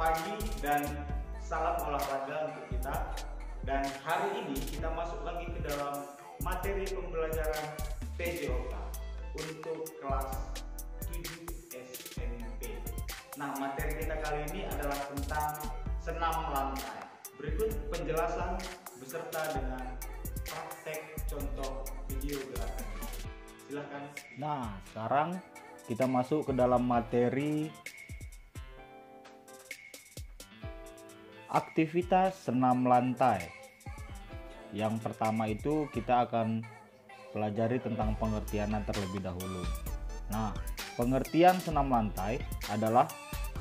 pagi dan salam olahraga untuk kita. Dan hari ini kita masuk lagi ke dalam materi pembelajaran PJOK untuk kelas 7 SMP. Nah, materi kita kali ini adalah tentang senam lantai. Berikut penjelasan beserta dengan praktek contoh video gerakan. Silahkan. Nah, sekarang kita masuk ke dalam materi aktivitas senam lantai. Yang pertama itu kita akan pelajari tentang pengertiannya terlebih dahulu. Nah, pengertian senam lantai adalah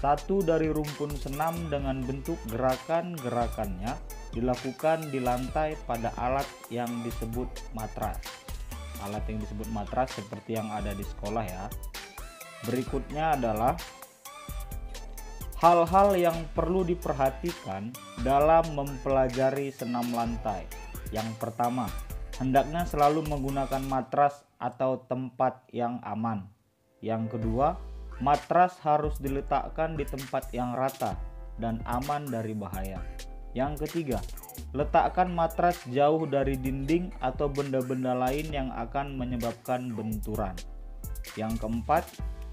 satu dari rumpun senam dengan bentuk gerakan-gerakannya dilakukan di lantai pada alat yang disebut matras. Alat yang disebut matras seperti yang ada di sekolah ya. Berikutnya adalah hal-hal yang perlu diperhatikan dalam mempelajari senam lantai. Yang pertama, hendaknya selalu menggunakan matras atau tempat yang aman. Yang kedua, matras harus diletakkan di tempat yang rata dan aman dari bahaya. Yang ketiga, letakkan matras jauh dari dinding atau benda-benda lain yang akan menyebabkan benturan. Yang keempat,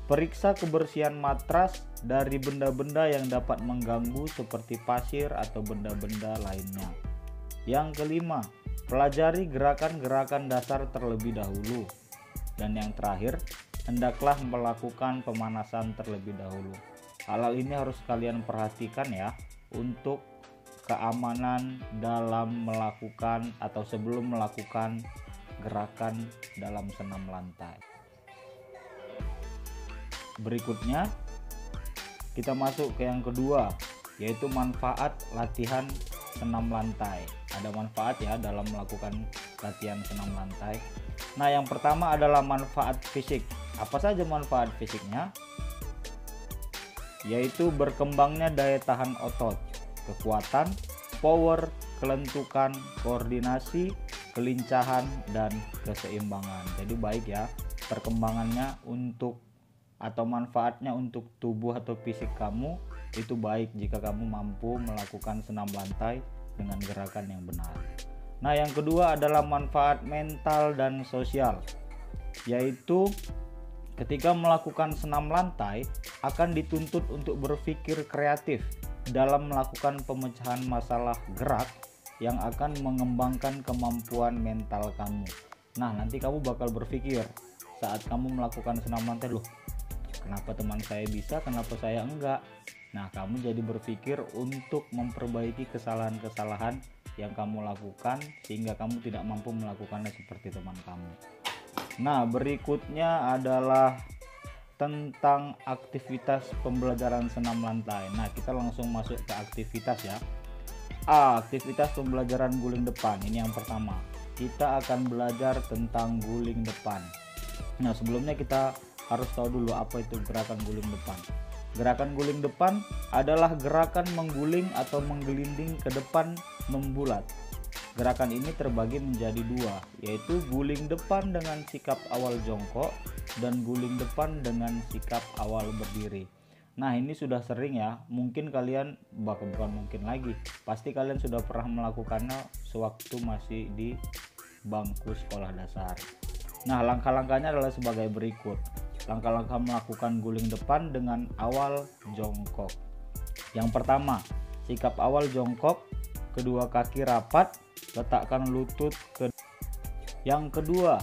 periksa kebersihan matras dari benda-benda yang dapat mengganggu seperti pasir atau benda-benda lainnya. Yang kelima, pelajari gerakan-gerakan dasar terlebih dahulu. Dan yang terakhir, hendaklah melakukan pemanasan terlebih dahulu. Hal ini harus kalian perhatikan ya, untuk keamanan dalam melakukan atau sebelum melakukan gerakan dalam senam lantai. Berikutnya kita masuk ke yang kedua, yaitu manfaat latihan senam lantai. Ada manfaat ya dalam melakukan latihan senam lantai. Nah, yang pertama adalah manfaat fisik. Apa saja manfaat fisiknya? Yaitu berkembangnya daya tahan otot, kekuatan, power, kelentukan, koordinasi, kelincahan, dan keseimbangan. Jadi baik ya perkembangannya untuk atau manfaatnya untuk tubuh atau fisik kamu itu baik jika kamu mampu melakukan senam lantai dengan gerakan yang benar. Nah, yang kedua adalah manfaat mental dan sosial, yaitu ketika melakukan senam lantai akan dituntut untuk berpikir kreatif dalam melakukan pemecahan masalah gerak yang akan mengembangkan kemampuan mental kamu. Nah, nanti kamu bakal berpikir saat kamu melakukan senam lantai, loh, kenapa teman saya bisa, kenapa saya enggak? Nah, kamu jadi berpikir untuk memperbaiki kesalahan-kesalahan yang kamu lakukan sehingga kamu tidak mampu melakukannya seperti teman kamu. Nah, berikutnya adalah tentang aktivitas pembelajaran senam lantai. Nah, kita langsung masuk ke aktivitas ya. Aktivitas pembelajaran guling depan. Ini yang pertama. Kita akan belajar tentang guling depan. Nah, sebelumnya kita harus tahu dulu apa itu gerakan guling depan. Gerakan guling depan adalah gerakan mengguling atau menggelinding ke depan membulat. Gerakan ini terbagi menjadi dua, yaitu guling depan dengan sikap awal jongkok dan guling depan dengan sikap awal berdiri. Nah, ini sudah sering ya, mungkin kalian bukan mungkin lagi, pasti kalian sudah pernah melakukannya sewaktu masih di bangku sekolah dasar. Nah, langkah-langkahnya adalah sebagai berikut. Langkah-langkah melakukan guling depan dengan awal jongkok. Yang pertama, sikap awal jongkok, kedua kaki rapat, letakkan lutut ke. Yang kedua,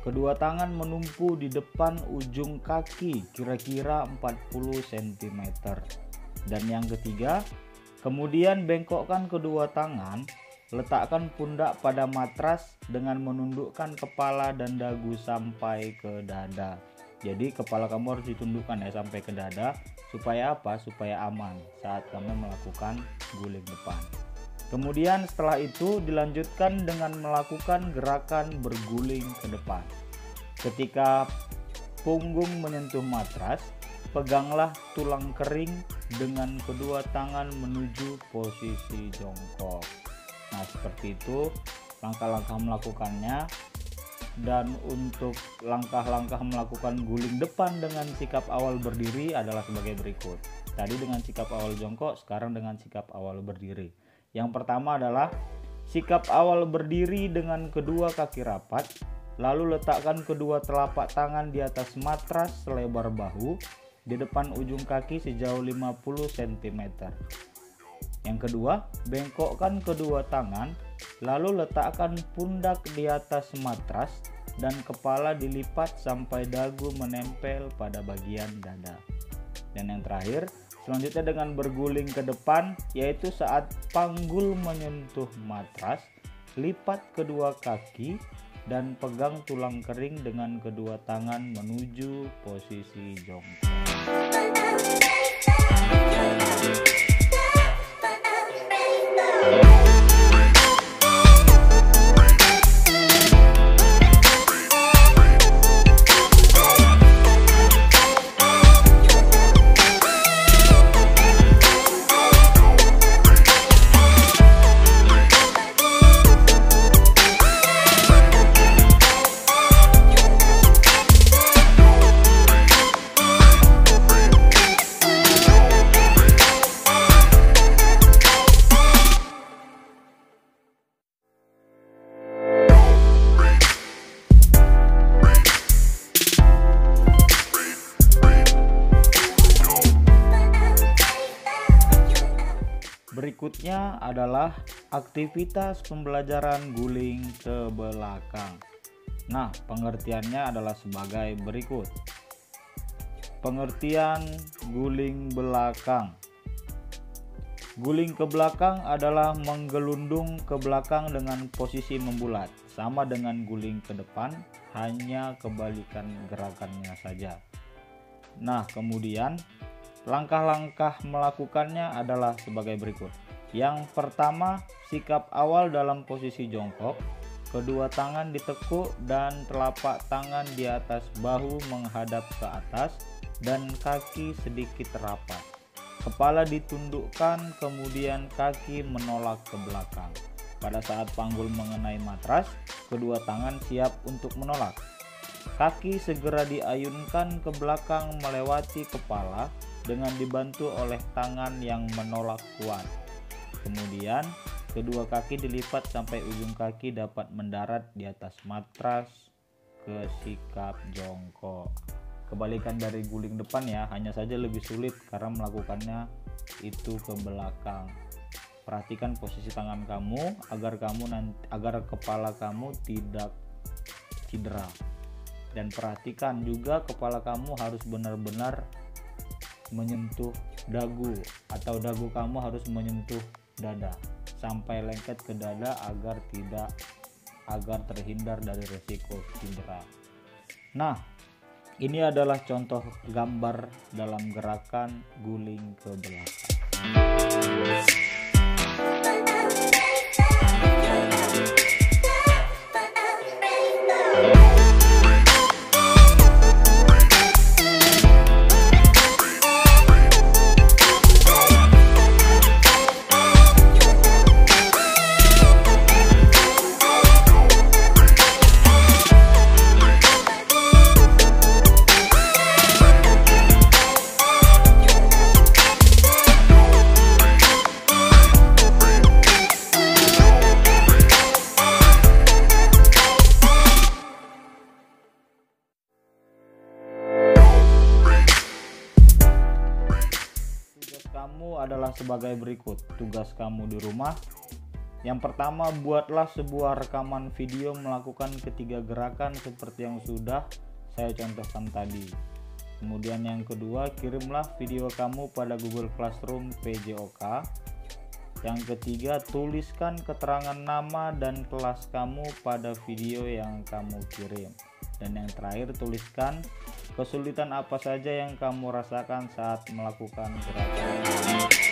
kedua tangan menumpu di depan ujung kaki kira-kira 40 cm. Dan yang ketiga, kemudian bengkokkan kedua tangan, letakkan pundak pada matras dengan menundukkan kepala dan dagu sampai ke dada. Jadi kepala kamu harus ditundukkan ya sampai ke dada. Supaya apa? Supaya aman saat kamu melakukan guling depan. Kemudian setelah itu dilanjutkan dengan melakukan gerakan berguling ke depan. Ketika punggung menyentuh matras, peganglah tulang kering dengan kedua tangan menuju posisi jongkok. Nah, seperti itu langkah-langkah melakukannya. Dan untuk langkah-langkah melakukan guling depan dengan sikap awal berdiri adalah sebagai berikut. Tadi dengan sikap awal jongkok, sekarang dengan sikap awal berdiri. Yang pertama adalah sikap awal berdiri dengan kedua kaki rapat, lalu letakkan kedua telapak tangan di atas matras selebar bahu di depan ujung kaki sejauh 50 cm. Yang kedua, bengkokkan kedua tangan, lalu letakkan pundak di atas matras dan kepala dilipat sampai dagu menempel pada bagian dada. Dan yang terakhir, selanjutnya dengan berguling ke depan, yaitu saat panggul menyentuh matras, lipat kedua kaki dan pegang tulang kering dengan kedua tangan menuju posisi jongkok. Berikutnya adalah aktivitas pembelajaran guling ke belakang. Nah, pengertiannya adalah sebagai berikut. Pengertian guling belakang. Guling ke belakang adalah menggelundung ke belakang dengan posisi membulat, sama dengan guling ke depan, hanya kebalikan gerakannya saja. Nah, kemudian langkah-langkah melakukannya adalah sebagai berikut. Yang pertama, sikap awal dalam posisi jongkok. Kedua tangan ditekuk dan telapak tangan di atas bahu menghadap ke atas dan kaki sedikit rapat. Kepala ditundukkan, kemudian kaki menolak ke belakang. Pada saat panggul mengenai matras, kedua tangan siap untuk menolak. Kaki segera diayunkan ke belakang melewati kepala dengan dibantu oleh tangan yang menolak kuat. Kemudian kedua kaki dilipat sampai ujung kaki dapat mendarat di atas matras ke sikap jongkok. Kebalikan dari guling depan ya, hanya saja lebih sulit karena melakukannya itu ke belakang. Perhatikan posisi tangan kamu agar kepala kamu tidak cedera. Dan perhatikan juga kepala kamu harus benar-benar menyentuh dagu atau dagu kamu harus menyentuh dada sampai lengket ke dada agar terhindar dari resiko cedera. Nah, ini adalah contoh gambar dalam gerakan guling ke belakang. Kamu adalah sebagai berikut. Tugas kamu di rumah. Yang pertama, buatlah sebuah rekaman video melakukan ketiga gerakan seperti yang sudah saya contohkan tadi. Kemudian yang kedua, kirimlah video kamu pada Google Classroom PJOK. Yang ketiga, tuliskan keterangan nama dan kelas kamu pada video yang kamu kirim. Dan yang terakhir, tuliskan kesulitan apa saja yang kamu rasakan saat melakukan gerakan ini.